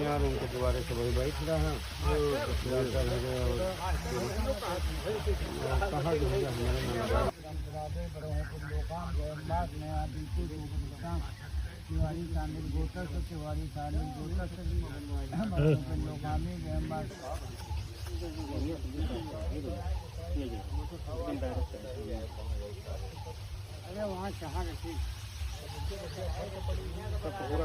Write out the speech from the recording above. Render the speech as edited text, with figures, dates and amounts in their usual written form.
यार उनके दोबारा से वही बैठ रहा है कहाँ जो है तिवारी शामिल गोतर से तिवारी शामिल गोतर से लोकामी अरे वहाँ चाह रखी पूरा